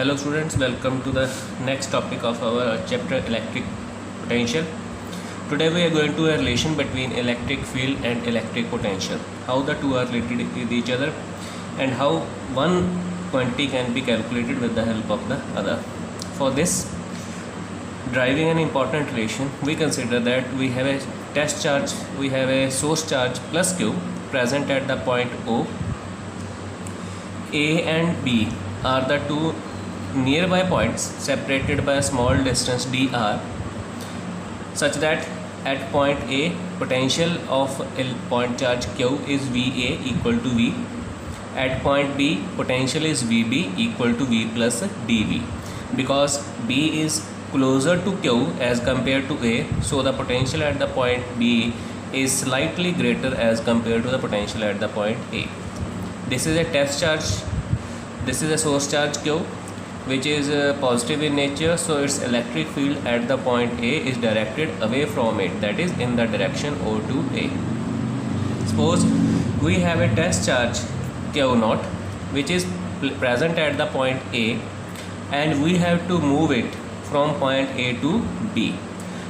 Hello students, welcome to the next topic of our chapter electric potential. Today we are going to a relation between electric field and electric potential, how the two are related with each other and how one quantity can be calculated with the help of the other. For this, driving an important relation, we consider that we have a test charge, we have a source charge plus Q present at the point O. A and B are the two nearby points separated by a small distance dr, such that at point A potential of a point charge Q is VA equal to V. At point B potential is VB equal to V plus dV. Because B is closer to Q as compared to A, so the potential at the point B is slightly greater as compared to the potential at the point A. This is a test charge, this is a source charge Q, which is positive in nature, so its electric field at the point A is directed away from it, that is in the direction O to A. Suppose we have a test charge Q0 which is present at the point A and we have to move it from point A to B.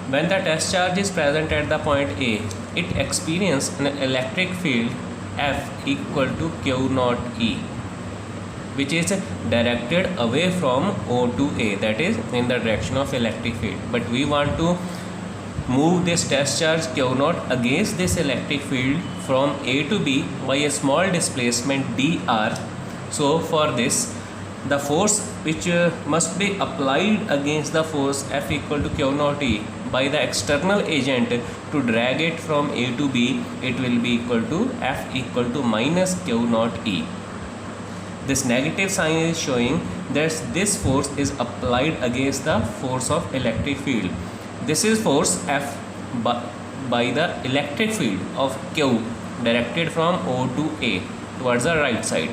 When the test charge is present at the point A, it experiences an electric field F equal to Q0 E, which is directed away from O to A, that is in the direction of electric field. But we want to move this test charge Q0 against this electric field from A to B by a small displacement dr. So for this, the force which must be applied against the force F equal to Q0 E by the external agent to drag it from A to B, it will be equal to F equal to minus Q0 E. This negative sign is showing that this force is applied against the force of electric field. This is force F by the electric field of Q directed from O to A towards the right side.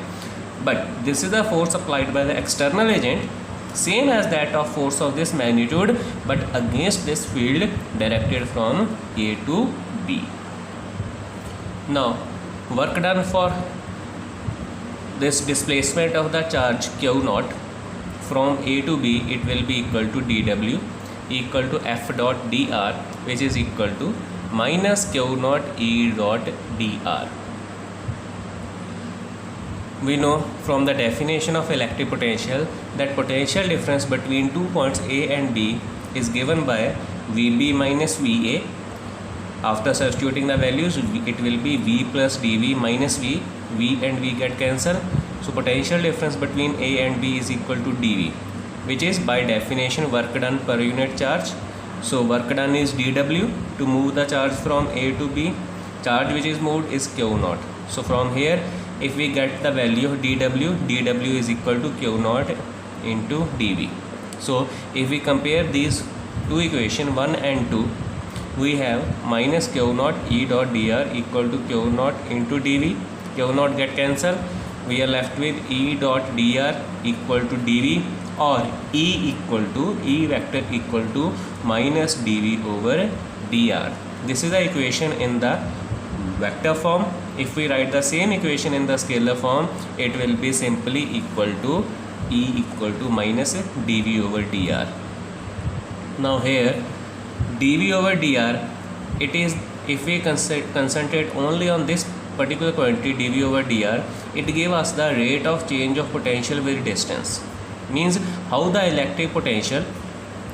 But this is the force applied by the external agent, same as that of force of this magnitude, but against this field directed from A to B. Now, work done for this displacement of the charge Q0 from A to B, it will be equal to dW equal to F dot dr, which is equal to minus Q0 E dot dr. We know from the definition of electric potential that potential difference between 2 points A and B is given by VB minus VA. After substituting the values, it will be V plus dV minus V. V and V get cancelled. So potential difference between A and B is equal to dV, which is by definition work done per unit charge. So work done is dW to move the charge from A to B. Charge which is moved is Q0. So from here, if we get the value of dW is equal to Q0 into dV. So if we compare these two equations 1 and 2, we have minus Q0 E dot dr equal to Q0 into dV. Q0 get cancelled. We are left with E dot dr equal to dV, or E vector equal to minus dV over dr. This is the equation in the vector form. If we write the same equation in the scalar form, it will be simply equal to E equal to minus dV over dr. Now here dV over dr, it is, if we concentrate only on this particular quantity dV over dr, it gave us the rate of change of potential with distance. Means how the electric potential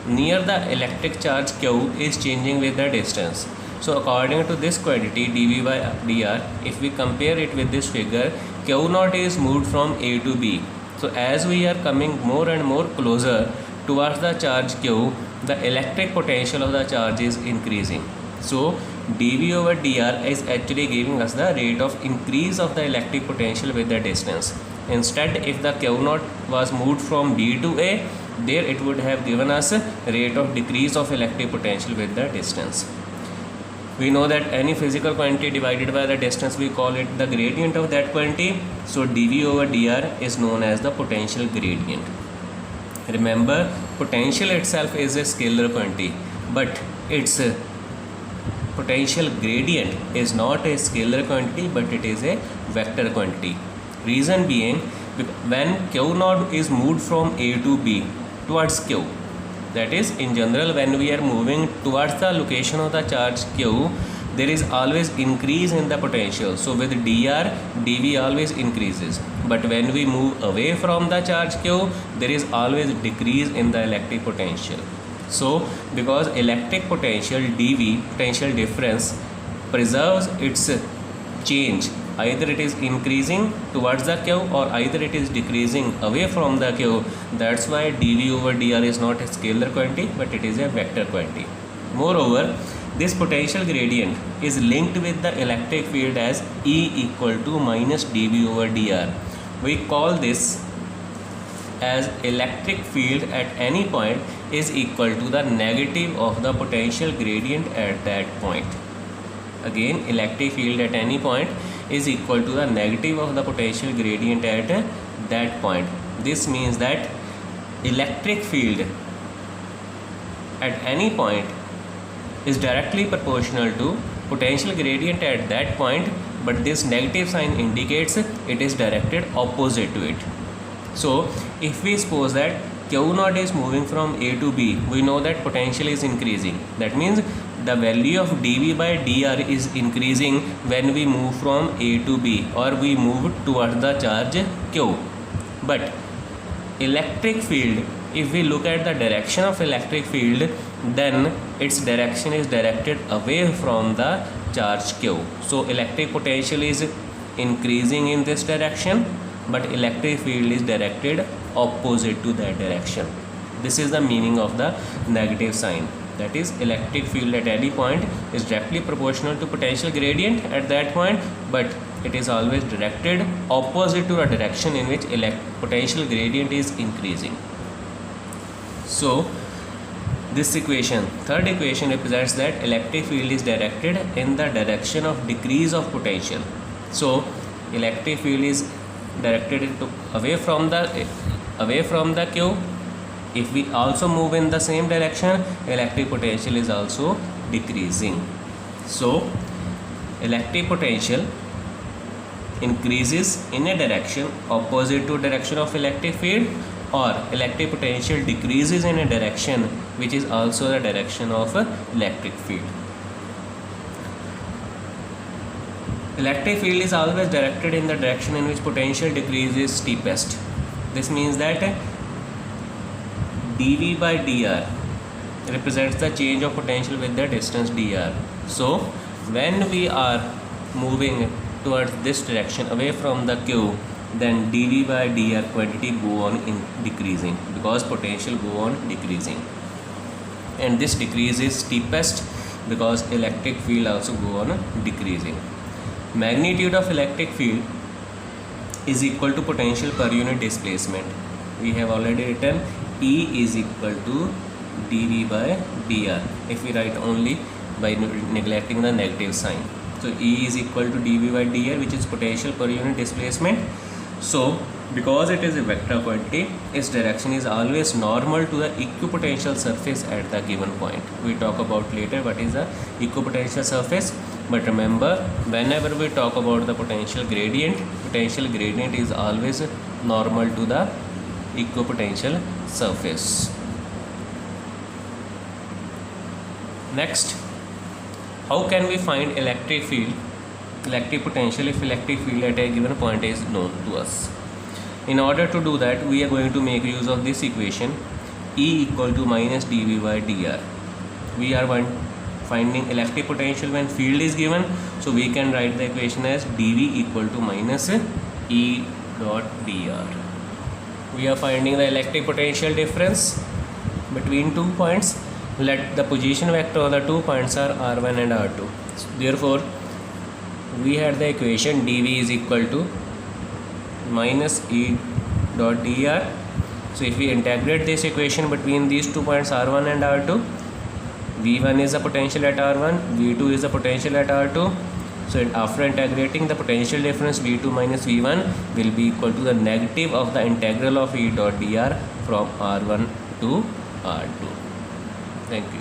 near the electric charge Q is changing with the distance. So according to this quantity dV by dr, if we compare it with this figure, Q0 is moved from A to B. So as we are coming more and more closer towards the charge Q, the electric potential of the charge is increasing. So dV over dr is actually giving us the rate of increase of the electric potential with the distance. Instead, if the Q0 was moved from B to A, there it would have given us a rate of decrease of electric potential with the distance. We know that any physical quantity divided by the distance, we call it the gradient of that quantity. So dV over dr is known as the potential gradient. Remember, potential itself is a scalar quantity, but its potential gradient is not a scalar quantity, but it is a vector quantity. Reason being when q naught is moved from A to B towards q, that is in general when we are moving towards the location of the charge q, there is always increase in the potential. So with dr, dv always increases, but when we move away from the charge q, there is always decrease in the electric potential. So because electric potential dv, potential difference, preserves its change, either it is increasing towards the q or either it is decreasing away from the q. That's why dv over dr is not a scalar quantity, but it is a vector quantity. Moreover, this potential gradient is linked with the electric field as E equal to minus dv over dr. We call this as electric field at any point is equal to the negative of the potential gradient at that point. Again, electric field at any point is equal to the negative of the potential gradient at that point. This means that electric field at any point is directly proportional to potential gradient at that point, but this negative sign indicates it is directed opposite to it. So if we suppose that q naught is moving from A to B, we know that potential is increasing. That means the value of dv by dr is increasing when we move from A to B or we move towards the charge q. But electric field, if we look at the direction of electric field, then its direction is directed away from the charge q. So electric potential is increasing in this direction, but electric field is directed opposite to that direction. This is the meaning of the negative sign. That is, electric field at any point is directly proportional to potential gradient at that point, but it is always directed opposite to a direction in which potential gradient is increasing. So this equation, third equation, represents that electric field is directed in the direction of decrease of potential. So electric field is directed away from the q. If we also move in the same direction, electric potential is also decreasing. So electric potential increases in a direction opposite to direction of electric field, or electric potential decreases in a direction which is also the direction of electric field. Electric field is always directed in the direction in which potential decrease is steepest. This means that dv by dr represents the change of potential with the distance dr. So when we are moving towards this direction away from the q, then dv by dr quantity go on decreasing because potential go on decreasing, and this decrease is steepest because electric field also go on decreasing. Magnitude of electric field is equal to potential per unit displacement. We have already written E is equal to dv by dr if we write only by neglecting the negative sign. So E is equal to dv by dr, which is potential per unit displacement. So because it is a vector quantity, its direction is always normal to the equipotential surface at the given point. We talk about later what is the equipotential surface, but remember, whenever we talk about the potential gradient is always normal to the equipotential surface. Next, how can we find electric potential if electric field at a given point is known to us? In order to do that, we are going to make use of this equation, E equal to minus dv by dr. We are finding electric potential when field is given, so we can write the equation as dv equal to minus E dot dr. We are finding the electric potential difference between 2 points. Let the position vector of the 2 points are r1 and r2. Therefore, we had the equation dv is equal to minus E dot dr. So if we integrate this equation between these 2 points r1 and r2, v1 is the potential at r1, v2 is the potential at r2. So after integrating, the potential difference v2 minus v1 will be equal to the negative of the integral of E dot dr from r1 to r2. Thank you.